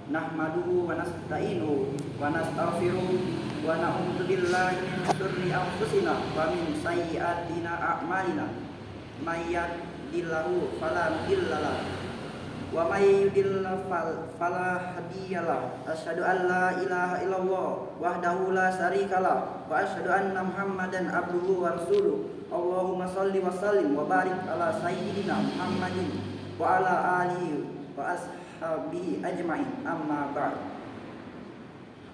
nahmaduhu wa nasta'inuhu wa nastaghfiruh wa na'udzu billahi min syurri anfusina wa min sayyiati a'malina may yahdihillahu fala mudilla lahu wa may yudlil fala hadiya lahu asyhadu an la ilaha illallah wahdahu la syarikalah wa asyhadu anna muhammadan abduhu wa rasuluh. Allahumma shalli wa sallim wa barik ala sayyidina Muhammadin wa ala alihi wa ashabihi ajma'in, amma ba'd.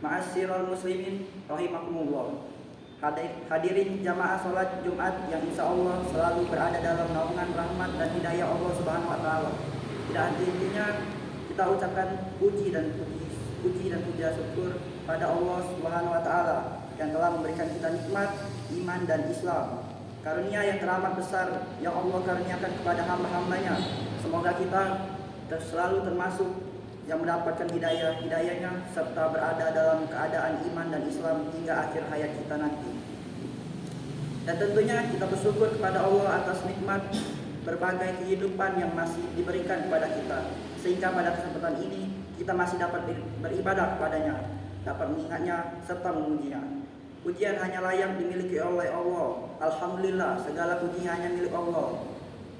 Ma'asyiral muslimin rahimakumullah. Hadirin jamaah salat Jumat yang insya Allah selalu berada dalam naungan rahmat dan hidayah Allah Subhanahu wa taala. Tidak henti-hentinya kita ucapkan puji dan puja syukur pada Allah Subhanahu wa taala yang telah memberikan kita nikmat iman dan Islam. Karunia yang teramat besar yang Allah karuniakan kepada hamba-hambanya. Semoga kita selalu termasuk yang mendapatkan hidayahnya serta berada dalam keadaan iman dan Islam hingga akhir hayat kita nanti. Dan tentunya kita bersyukur kepada Allah atas nikmat berbagai kehidupan yang masih diberikan kepada kita, sehingga pada kesempatan ini kita masih dapat beribadah kepadanya, dapat mengingatnya serta memujinya. Pujian hanya layak dimiliki oleh Allah. Alhamdulillah, segala puji hanya milik Allah.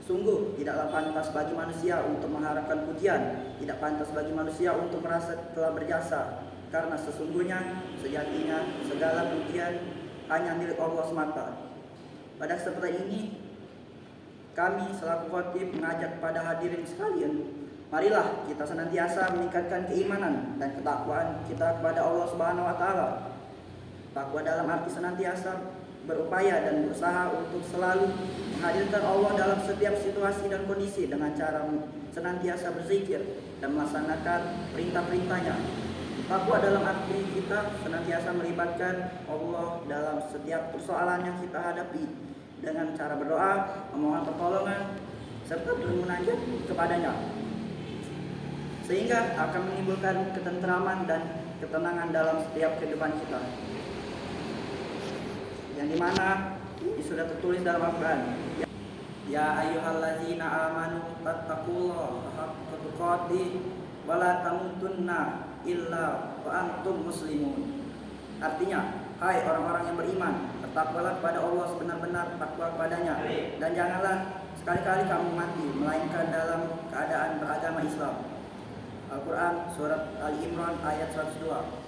Sungguh tidaklah pantas bagi manusia untuk mengharapkan pujian, tidak pantas bagi manusia untuk merasa telah berjasa, karena sesungguhnya sejatinya segala pujian hanya milik Allah semata. Pada kesempatan ini kami selaku khotib mengajak kepada hadirin sekalian, marilah kita senantiasa meningkatkan keimanan dan ketakwaan kita kepada Allah Subhanahu wa taala. Takwa dalam arti senantiasa berupaya dan berusaha untuk selalu menghadirkan Allah dalam setiap situasi dan kondisi dengan cara senantiasa berzikir dan melaksanakan perintah-perintahnya. Takwa dalam arti kita senantiasa melibatkan Allah dalam setiap persoalan yang kita hadapi dengan cara berdoa, memohon pertolongan, serta bermunajat kepadanya, sehingga akan menimbulkan ketentraman dan ketenangan dalam setiap kehidupan kita, yang dimana sudah tertulis dalam Al-Quran. Ya ayyuhallazina amanu tattaqullaha haqqa tuqatih wa la tamutunna illa wa antum muslimun. Artinya, hai orang-orang yang beriman, bertakwalah kepada Allah sebenar-benar takwa kepadanya, dan janganlah sekali-kali kamu mati melainkan dalam keadaan beragama Islam. Al-Quran surat Ali Imran ayat 102.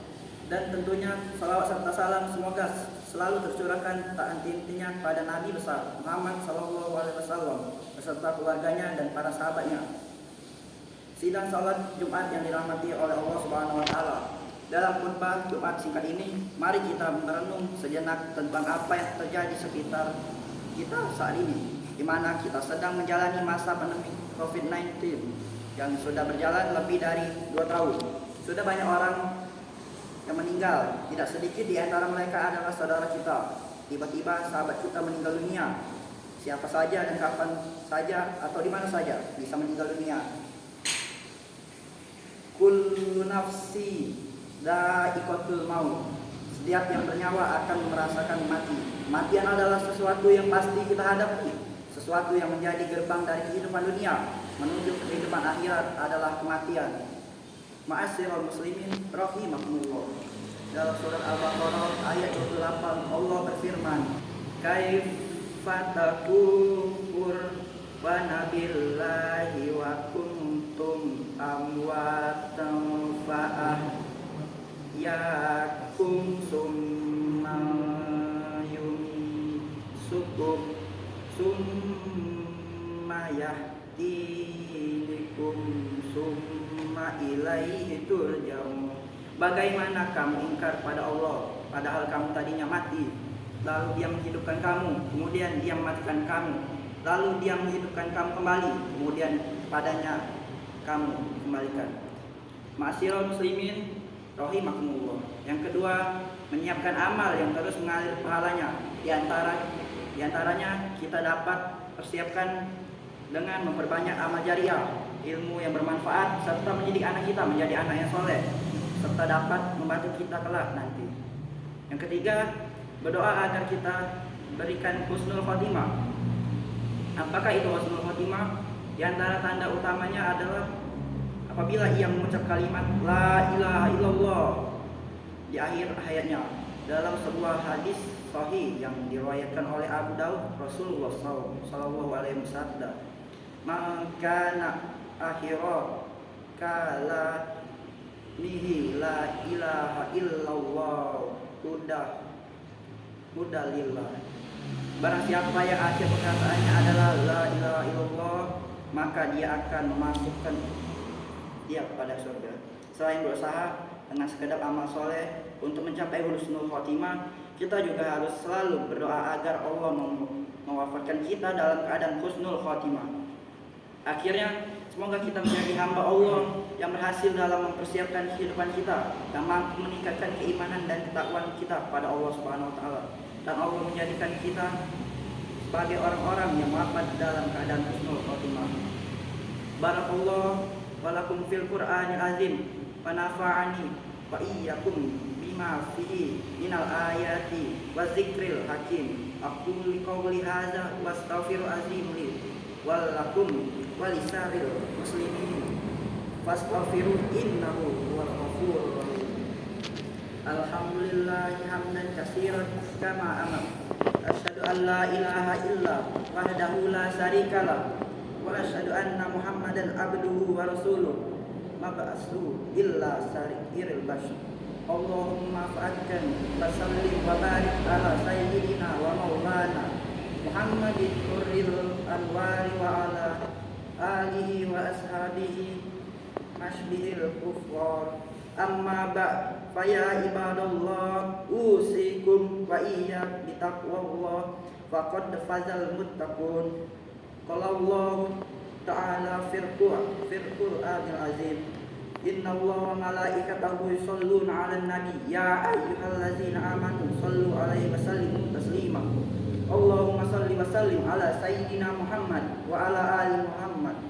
Dan tentunya salawat serta salam semoga selalu tercurahkan tak henti-hentinya pada Nabi besar Muhammad SAW beserta keluarganya dan para sahabatnya. Sidang salat Jumat yang dirahmati oleh Allah Subhanahu wa taala. Dalam khutbah Jumat singkat ini, mari kita merenung sejenak tentang apa yang terjadi sekitar kita saat ini, di mana kita sedang menjalani masa pandemi COVID-19 yang sudah berjalan lebih dari 2 tahun. Sudah banyak orang yang meninggal, tidak sedikit di antara mereka adalah saudara kita. Tiba-tiba sahabat kita meninggal dunia. Siapa saja dan kapan saja atau di mana saja bisa meninggal dunia. Kullu nafsi dha'iqatul maut. Setiap yang bernyawa akan merasakan mati. Kematian adalah sesuatu yang pasti kita hadapi, sesuatu yang menjadi gerbang dari kehidupan dunia menuju kehidupan akhirat adalah kematian. Ma'asyiral muslimin rahimakumullah. Dalam surat Al-Baqarah ayat 28 Allah berfirman, kaifa takfur wa nabillahi wa kuntum amwatan fa'ahyakum summa yumisukum summa yahdikum summa ilaihi turja'un. Bagaimana kamu ingkar pada Allah padahal kamu tadinya mati, lalu Dia menghidupkan kamu, kemudian Dia mematikan kamu, lalu Dia menghidupkan kamu kembali, kemudian padanya kamu dikembalikan. Ma'asyiral muslimin rahimakumullah. Yang kedua, menyiapkan amal yang terus mengalir pahalanya. Di antaranya kita dapat persiapkan dengan memperbanyak amal jariah, ilmu yang bermanfaat, serta mendidik anak kita menjadi anak yang soleh, serta dapat membantu kita kelak nanti. Yang ketiga, berdoa agar kita berikan husnul khotimah. Apakah itu husnul khotimah? Di antara tanda utamanya adalah apabila ia mengucap kalimat la ilaha illallah di akhir ayatnya. Dalam sebuah hadis sahih yang diriwayatkan oleh Abu Daud, Rasulullah sallallahu alaihi wasallam, "Maka akhirah kalamihi la ilaha illallah udah lillah." Barang siapa yang akhir perkataannya adalah la ilaha illallah, maka dia akan memasukkan dia kepada surga. Selain berusaha dengan sekedar amal soleh untuk mencapai husnul khotimah, kita juga harus selalu berdoa agar Allah mewafatkan kita dalam keadaan husnul khotimah. Akhirnya, semoga kita menjadi hamba Allah yang berhasil dalam mempersiapkan kehidupan kita, yang mampu meningkatkan keimanan dan ketakwaan kita pada Allah Subhanahu wa taala, dan Allah menjadikan kita sebagai orang-orang yang wafat dalam keadaan husnul khotimah. Barakallahu wa lakum fil Qur'anil azim wa nafa'ani wa iyyakum bima fihi minal ayati wa zikril hakim. Aqulu qouli hadza wa astaghfiru azim li wa lakum wa lisa'il muslimin fastaghfiru innahu huwal ghafurur rahim. Alhamdulillahi hamdan katsiran kama amar. Asyhadu an la ilaha illa wahdahu la syarikalah wa asyhadu anna Muhammadan abduhu wa rasuluh mab'atsu illa syarikil basyar. Allahumma fa'adkan wa sallim wa barik ala sayyidina wa maulana Muhammadin nuril anwari wa ala alihi wa ashabihi masbihil kufar. Amma ba'd, faya ibadallah, usikum wa iyyak bitaqwallah, faqad fazal muttaqun. Qala Allah ta'ala fil Qur'anil azim, inna Allah wa malaikatahu yusholluna 'alan nabi, ya ayyuhallazina amanu shallu 'alaihi wa sallimu taslima. Allahumma shalli wa sallim ala sayyidina Muhammad wa ala ali Muhammad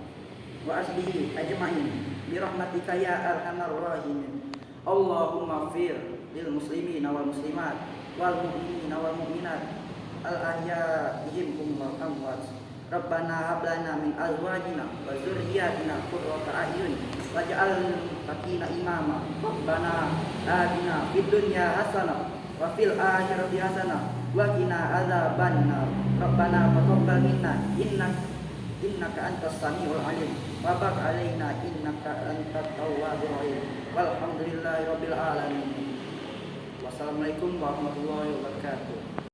wa asbihi ajma'in bi rahmatika ya arhamar rahimin. Allahumma fir lil muslimina wal muslimat wal mu'minina wal mu'minat al ahya'ihim wal amwat. Rabbana hab lana min azwajina wa dzurriyyatina qurrata a'yun waj'alna muttaqina imama. Rabbana atina fid dunya hasanah wa fil akhirati hasanah wa qina adzabannar. Rabbana taqabbal minna innaka antas samiul alim wa bag alaina innaka antat tawwabur rahim. Walhamdulillahi rabbil alamin. Wassalamualaikum warahmatullahi wabarakatuh.